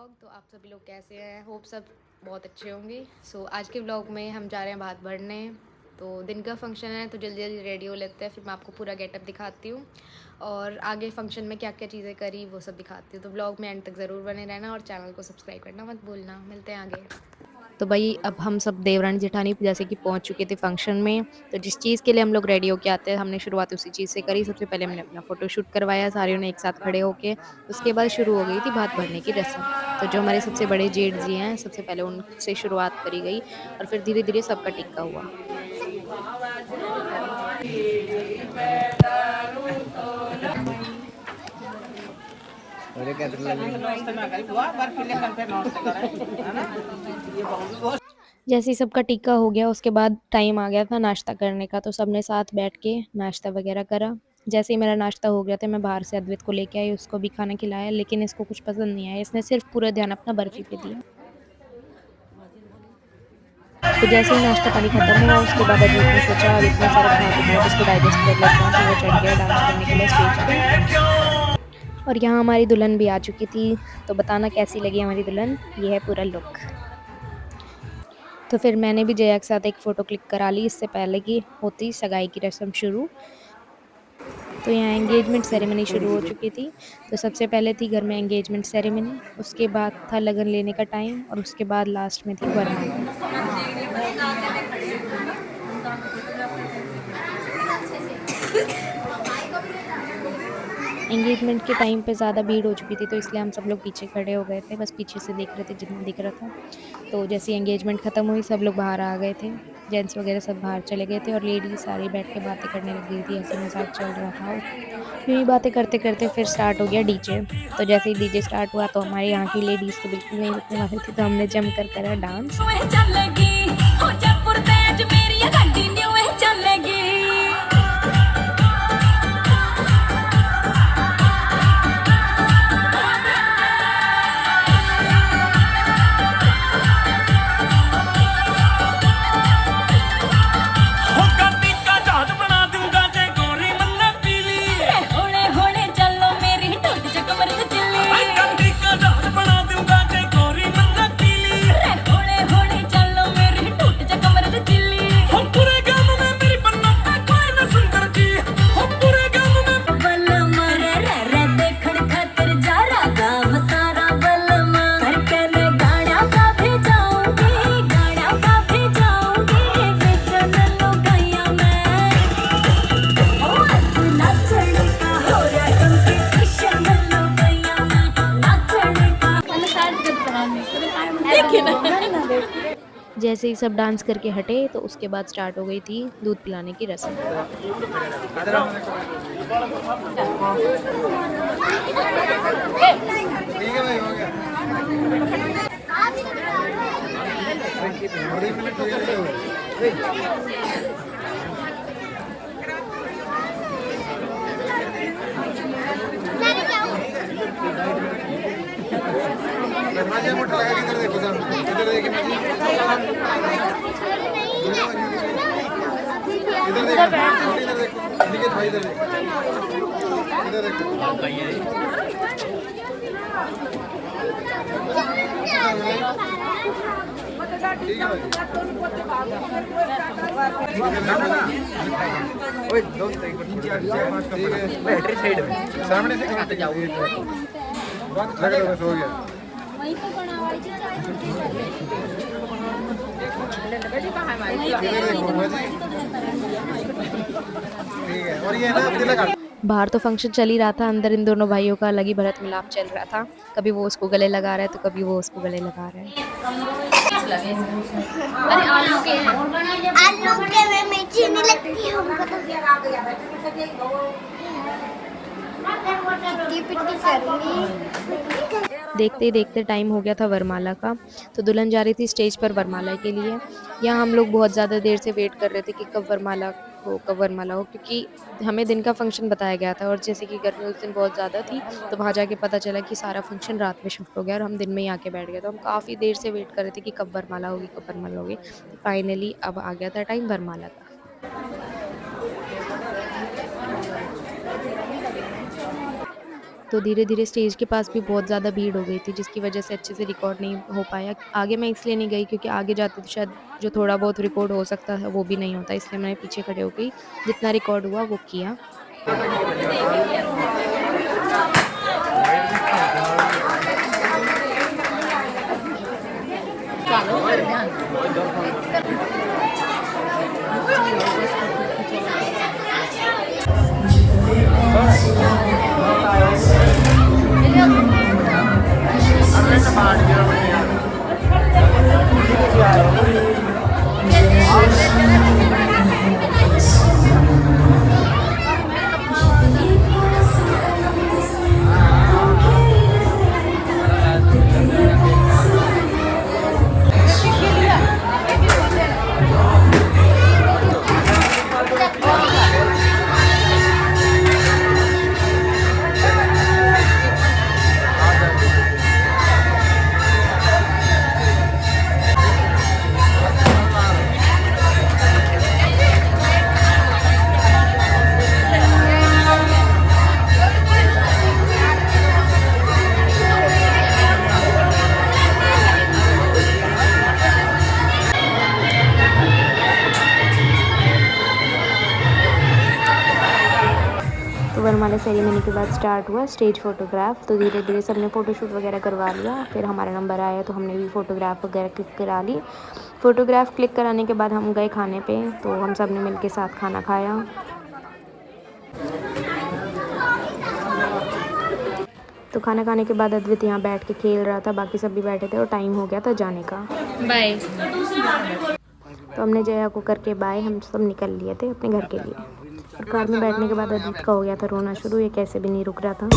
Vlog. तो आप सभी लोग कैसे हैं? होप सब बहुत अच्छे होंगे। आज के व्लॉग में हम जा रहे हैं भात भरने। तो दिन का फंक्शन है तो जल्दी जल्दी रेडी हो लेते हैं, फिर मैं आपको पूरा गेटअप दिखाती हूँ और आगे फंक्शन में क्या क्या चीज़ें करी वो सब दिखाती हूँ। तो व्लॉग में एंड तक ज़रूर बने रहना और चैनल को सब्सक्राइब करना मत भूलना। मिलते हैं आगे। तो भाई अब हम सब देवरानी जेठानी जैसे कि पहुंच चुके थे फंक्शन में। तो जिस चीज़ के लिए हम लोग रेडी होके आते हैं हमने शुरुआत उसी चीज़ से करी। सबसे पहले हमने अपना फ़ोटोशूट करवाया सारियों ने एक साथ खड़े होके। उसके बाद शुरू हो गई थी भात भरने की रस्म। तो जो हमारे सबसे बड़े जेठ जी हैं सबसे पहले उनसे शुरुआत करी गई और फिर धीरे धीरे सबका टिक्का हुआ। जैसे ही सबका टिक्का हो गया उसके बाद टाइम आ गया था नाश्ता करने का। तो सबने साथ बैठ के नाश्ता वगैरह करा। जैसे ही मेरा नाश्ता हो गया था मैं बाहर से अद्वैत को लेके आई, उसको भी खाना खिलाया, लेकिन इसको कुछ पसंद नहीं आया। इसने सिर्फ पूरा ध्यान अपना बर्फी पे दिया। तो जैसे ही नाश्ता पानी खत्म हुआ उसके बाद अद्वैत ने सोचा अब इतना सारा भात उठा है, इसको डाइजेस्ट कर लेते हैं। तो वो चढ़ गया डांस करने के लिए स्टेज पे। और यहाँ हमारी दुल्हन भी आ चुकी थी। तो बताना कैसी लगी हमारी दुल्हन। ये है पूरा लुक। तो फिर मैंने भी जया के साथ एक फ़ोटो क्लिक करा ली इससे पहले कि होती सगाई की रस्म शुरू। तो यहाँ एंगेजमेंट सेरेमनी शुरू हो चुकी थी। तो सबसे पहले थी घर में एंगेजमेंट सेरेमनी, उसके बाद था लगन लेने का टाइम और उसके बाद लास्ट में थी वरमाला। एंगेजमेंट के टाइम पे ज़्यादा भीड़ हो चुकी थी तो इसलिए हम सब लोग पीछे खड़े हो गए थे, बस पीछे से देख रहे थे जितना दिख रहा था। तो जैसे एंगेजमेंट ख़त्म हुई सब लोग बाहर आ गए थे। जेंट्स वगैरह सब बाहर चले गए थे और लेडीज सारी बैठ के बातें करने लग गई थी, हंसी मजाक चल रहा था। यूँ ही बातें करते करते फिर स्टार्ट हो गया डीजे। तो जैसे ही डीजे स्टार्ट हुआ तो हमारे यहाँ की लेडीज़ तो बिल्कुल नहीं रुकने वाली थी, तो हमने जम कर करा डांस। जैसे ही सब डांस करके हटे तो उसके बाद स्टार्ट हो गई थी दूध पिलाने की रस्म। सामने से कहाँ जाओ हो गया। और ये ना बाहर तो फंक्शन चल ही रहा था, अंदर इन दोनों भाइयों का अलग ही भरत मिलाप चल रहा था। कभी वो उसको गले लगा रहा है तो कभी वो उसको गले लगा रहा है। आलू के में मिर्ची नहीं लगती हमको तो पिट्टी पिट्टी करूंगी। देखते ही देखते टाइम हो गया था वरमाला का। तो दुल्हन जा रही थी स्टेज पर वरमाला के लिए। यहाँ हम लोग बहुत ज़्यादा देर से वेट कर रहे थे कि कब वरमाला हो, क्योंकि हमें दिन का फंक्शन बताया गया था और जैसे कि गर्मी उस दिन बहुत ज़्यादा थी तो वहाँ जाके पता चला कि सारा फंक्शन रात में शिफ्ट हो गया और हम दिन में ही आके बैठ गए। तो हम काफ़ी देर से वेट कर रहे थे कि कब वरमाला होगी। तो फाइनली अब आ गया था टाइम वरमाला का। तो धीरे धीरे स्टेज के पास भी बहुत ज़्यादा भीड़ हो गई थी, जिसकी वजह से अच्छे से रिकॉर्ड नहीं हो पाया। आगे मैं इसलिए नहीं गई क्योंकि आगे जाते तो शायद जो थोड़ा बहुत रिकॉर्ड हो सकता है वो भी नहीं होता, इसलिए मैंने पीछे खड़े हो गई, जितना रिकॉर्ड हुआ वो किया। तो वरमाला सेरेमनी के बाद स्टार्ट हुआ स्टेज फ़ोटोग्राफ। तो धीरे धीरे सबने फ़ोटोशूट वगैरह करवा लिया। फिर हमारा नंबर आया तो हमने भी फ़ोटोग्राफ वगैरह क्लिक करा ली। फ़ोटोग्राफ क्लिक कराने के बाद हम गए खाने पे, तो हम सब ने मिल के साथ खाना खाया। तो खाना खाने के बाद अद्वित यहाँ बैठ के खेल रहा था, बाकी सब भी बैठे थे और टाइम हो गया था जाने का। बाय। तो हमने जया को करके बाय हम सब निकल लिए थे अपने घर के लिए। और कार में बैठने के बाद अद्वित का हो गया था रोना शुरू, ये कैसे भी नहीं रुक रहा था।